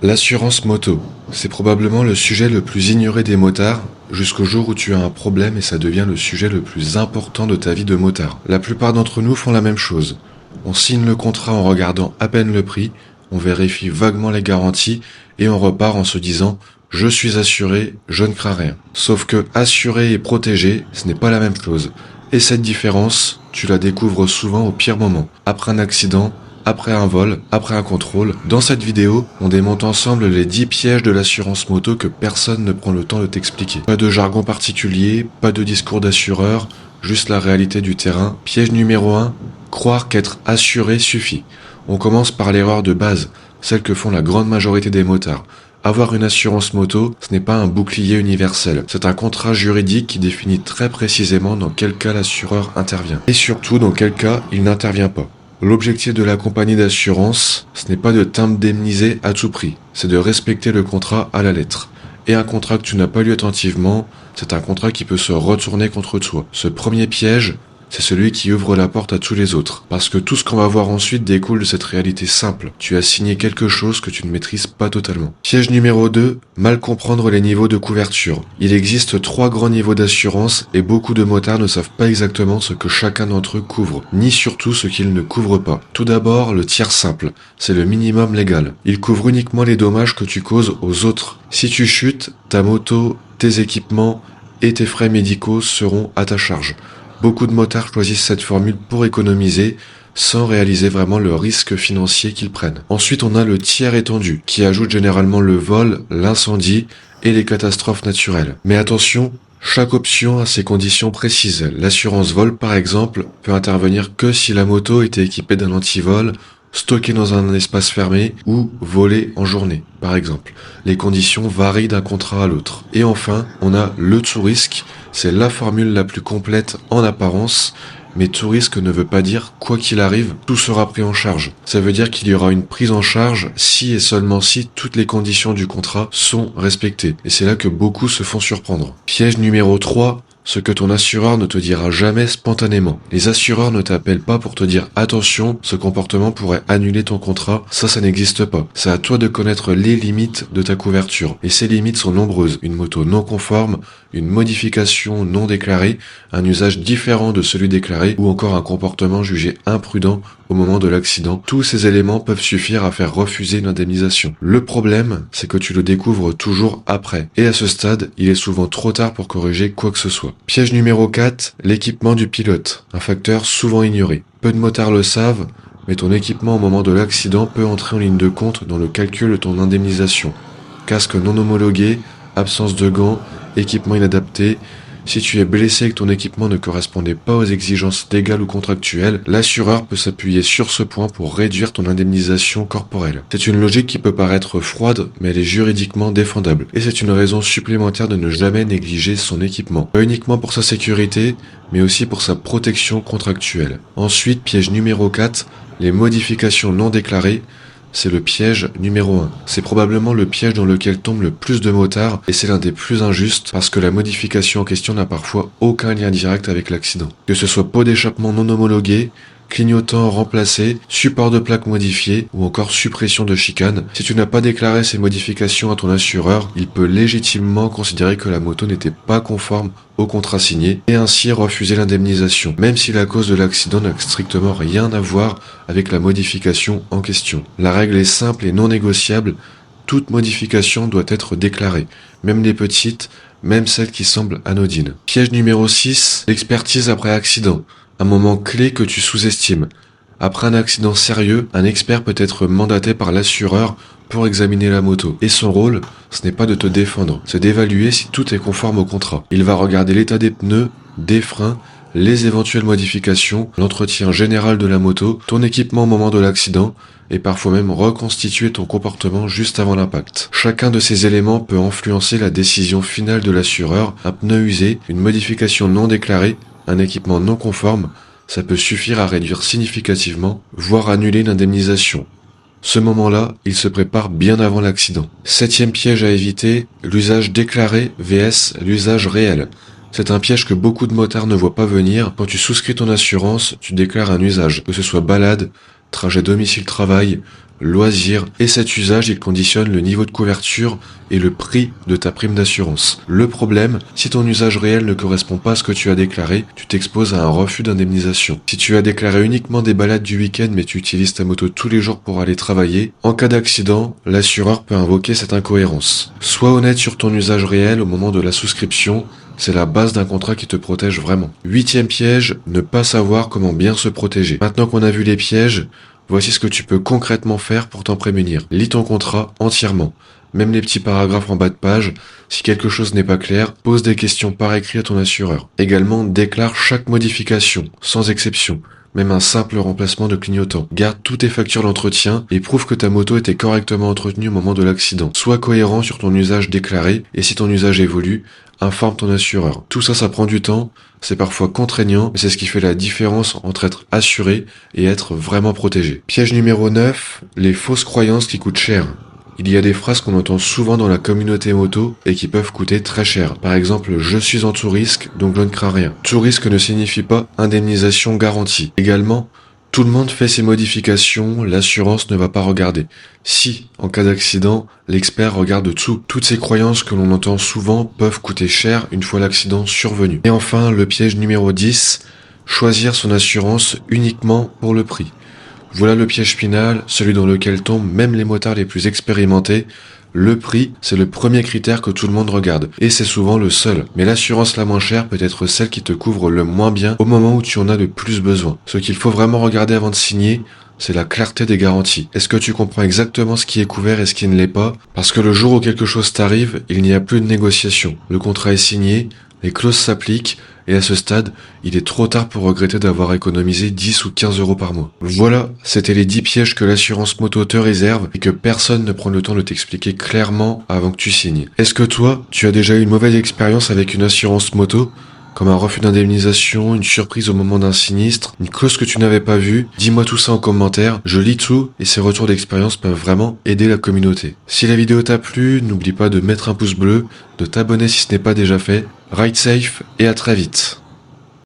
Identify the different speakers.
Speaker 1: L'assurance moto, c'est probablement le sujet le plus ignoré des motards, jusqu'au jour où tu as un problème et ça devient le sujet le plus important de ta vie de motard. La plupart d'entre nous font la même chose. On signe le contrat en regardant à peine le prix, on vérifie vaguement les garanties et on repart en se disant « je suis assuré, je ne crains rien ». Sauf que assuré et protégé, ce n'est pas la même chose. Et cette différence, tu la découvres souvent au pire moment, après un accident, après un vol, après un contrôle. Dans cette vidéo, on démonte ensemble les 10 pièges de l'assurance moto que personne ne prend le temps de t'expliquer. Pas de jargon particulier, pas de discours d'assureur, juste la réalité du terrain. Piège numéro 1, croire qu'être assuré suffit. On commence par l'erreur de base, celle que font la grande majorité des motards. Avoir une assurance moto, ce n'est pas un bouclier universel. C'est un contrat juridique qui définit très précisément dans quel cas l'assureur intervient. Et surtout dans quel cas il n'intervient pas. L'objectif de la compagnie d'assurance, ce n'est pas de t'indemniser à tout prix, c'est de respecter le contrat à la lettre. Et un contrat que tu n'as pas lu attentivement, c'est un contrat qui peut se retourner contre toi. Ce premier piège, c'est celui qui ouvre la porte à tous les autres. Parce que tout ce qu'on va voir ensuite découle de cette réalité simple. Tu as signé quelque chose que tu ne maîtrises pas totalement. Piège numéro 2, mal comprendre les niveaux de couverture. Il existe 3 grands niveaux d'assurance et beaucoup de motards ne savent pas exactement ce que chacun d'entre eux couvre, ni surtout ce qu'ils ne couvrent pas. Tout d'abord, le tiers simple, c'est le minimum légal. Il couvre uniquement les dommages que tu causes aux autres. Si tu chutes, ta moto, tes équipements et tes frais médicaux seront à ta charge. Beaucoup de motards choisissent cette formule pour économiser, sans réaliser vraiment le risque financier qu'ils prennent. Ensuite, on a le tiers étendu, qui ajoute généralement le vol, l'incendie et les catastrophes naturelles. Mais attention, chaque option a ses conditions précises. L'assurance vol, par exemple, peut intervenir que si la moto était équipée d'un antivol, stocké dans un espace fermé ou volé en journée, par exemple. Les conditions varient d'un contrat à l'autre. Et enfin, on a le tout-risque. C'est la formule la plus complète en apparence, mais tout risque ne veut pas dire quoi qu'il arrive, tout sera pris en charge. Ça veut dire qu'il y aura une prise en charge si et seulement si toutes les conditions du contrat sont respectées. Et c'est là que beaucoup se font surprendre. Piège numéro 3. Ce que ton assureur ne te dira jamais spontanément. Les assureurs ne t'appellent pas pour te dire « Attention, ce comportement pourrait annuler ton contrat ». Ça n'existe pas. C'est à toi de connaître les limites de ta couverture. Et ces limites sont nombreuses. Une moto non conforme, une modification non déclarée, un usage différent de celui déclaré ou encore un comportement jugé imprudent au moment de l'accident. Tous ces éléments peuvent suffire à faire refuser une indemnisation. Le problème, c'est que tu le découvres toujours après. Et à ce stade, il est souvent trop tard pour corriger quoi que ce soit. Piège numéro 4, l'équipement du pilote. Un facteur souvent ignoré. Peu de motards le savent, mais ton équipement au moment de l'accident peut entrer en ligne de compte dans le calcul de ton indemnisation. Casque non homologué, absence de gants, équipement inadapté. Si tu es blessé et que ton équipement ne correspondait pas aux exigences légales ou contractuelles, l'assureur peut s'appuyer sur ce point pour réduire ton indemnisation corporelle. C'est une logique qui peut paraître froide, mais elle est juridiquement défendable. Et c'est une raison supplémentaire de ne jamais négliger son équipement. Pas uniquement pour sa sécurité, mais aussi pour sa protection contractuelle. Ensuite, piège numéro 4, les modifications non déclarées. C'est le piège numéro 1. C'est probablement le piège dans lequel tombent le plus de motards et c'est l'un des plus injustes parce que la modification en question n'a parfois aucun lien direct avec l'accident. Que ce soit pot d'échappement non homologué, clignotant remplacé, support de plaque modifié ou encore suppression de chicane, si tu n'as pas déclaré ces modifications à ton assureur, il peut légitimement considérer que la moto n'était pas conforme au contrat signé et ainsi refuser l'indemnisation, même si la cause de l'accident n'a strictement rien à voir avec la modification en question. La règle est simple et non négociable, toute modification doit être déclarée, même les petites, même celles qui semblent anodines. Piège numéro 6, l'expertise après accident. Un moment clé que tu sous-estimes. Après un accident sérieux, un expert peut être mandaté par l'assureur pour examiner la moto. Et son rôle, ce n'est pas de te défendre, c'est d'évaluer si tout est conforme au contrat. Il va regarder l'état des pneus, des freins, les éventuelles modifications, l'entretien général de la moto, ton équipement au moment de l'accident, et parfois même reconstituer ton comportement juste avant l'impact. Chacun de ces éléments peut influencer la décision finale de l'assureur. Un pneu usé, une modification non déclarée, un équipement non conforme, ça peut suffire à réduire significativement, voire annuler une indemnisation. Ce moment-là, il se prépare bien avant l'accident. 7e piège à éviter, l'usage déclaré vs l'usage réel. C'est un piège que beaucoup de motards ne voient pas venir. Quand tu souscris ton assurance, tu déclares un usage, que ce soit balade, trajet domicile-travail, loisirs, et cet usage il conditionne le niveau de couverture et le prix de ta prime d'assurance. Le problème, si ton usage réel ne correspond pas à ce que tu as déclaré, tu t'exposes à un refus d'indemnisation. Si tu as déclaré uniquement des balades du week-end mais tu utilises ta moto tous les jours pour aller travailler, en cas d'accident, l'assureur peut invoquer cette incohérence. Sois honnête sur ton usage réel au moment de la souscription, c'est la base d'un contrat qui te protège vraiment. 8e piège, ne pas savoir comment bien se protéger. Maintenant qu'on a vu les pièges, voici ce que tu peux concrètement faire pour t'en prémunir. Lis ton contrat entièrement. Même les petits paragraphes en bas de page. Si quelque chose n'est pas clair, pose des questions par écrit à ton assureur. Également, déclare chaque modification, sans exception. Même un simple remplacement de clignotant. Garde toutes tes factures d'entretien et prouve que ta moto était correctement entretenue au moment de l'accident. Sois cohérent sur ton usage déclaré et si ton usage évolue, informe ton assureur. Tout ça, ça prend du temps, c'est parfois contraignant, mais c'est ce qui fait la différence entre être assuré et être vraiment protégé. Piège numéro 9, les fausses croyances qui coûtent cher. Il y a des phrases qu'on entend souvent dans la communauté moto et qui peuvent coûter très cher. Par exemple, je suis en tout risque, donc je ne crains rien. Tout risque ne signifie pas indemnisation garantie. Également, tout le monde fait ses modifications, l'assurance ne va pas regarder. Si, en cas d'accident, l'expert regarde tout. Toutes ces croyances que l'on entend souvent peuvent coûter cher une fois l'accident survenu. Et enfin, le piège numéro 10, choisir son assurance uniquement pour le prix. Voilà le piège final, celui dans lequel tombent même les motards les plus expérimentés. Le prix, c'est le premier critère que tout le monde regarde, et c'est souvent le seul. Mais l'assurance la moins chère peut être celle qui te couvre le moins bien au moment où tu en as le plus besoin. Ce qu'il faut vraiment regarder avant de signer, c'est la clarté des garanties. Est-ce que tu comprends exactement ce qui est couvert et ce qui ne l'est pas? Parce que le jour où quelque chose t'arrive, il n'y a plus de négociation. Le contrat est signé, les clauses s'appliquent, et à ce stade, il est trop tard pour regretter d'avoir économisé 10 ou 15 euros par mois. Voilà, c'était les 10 pièges que l'assurance moto te réserve et que personne ne prend le temps de t'expliquer clairement avant que tu signes. Est-ce que toi, tu as déjà eu une mauvaise expérience avec une assurance moto ? Comme un refus d'indemnisation, une surprise au moment d'un sinistre, une clause que tu n'avais pas vue, dis-moi tout ça en commentaire, je lis tout et ces retours d'expérience peuvent vraiment aider la communauté. Si la vidéo t'a plu, n'oublie pas de mettre un pouce bleu, de t'abonner si ce n'est pas déjà fait, ride safe et à très vite.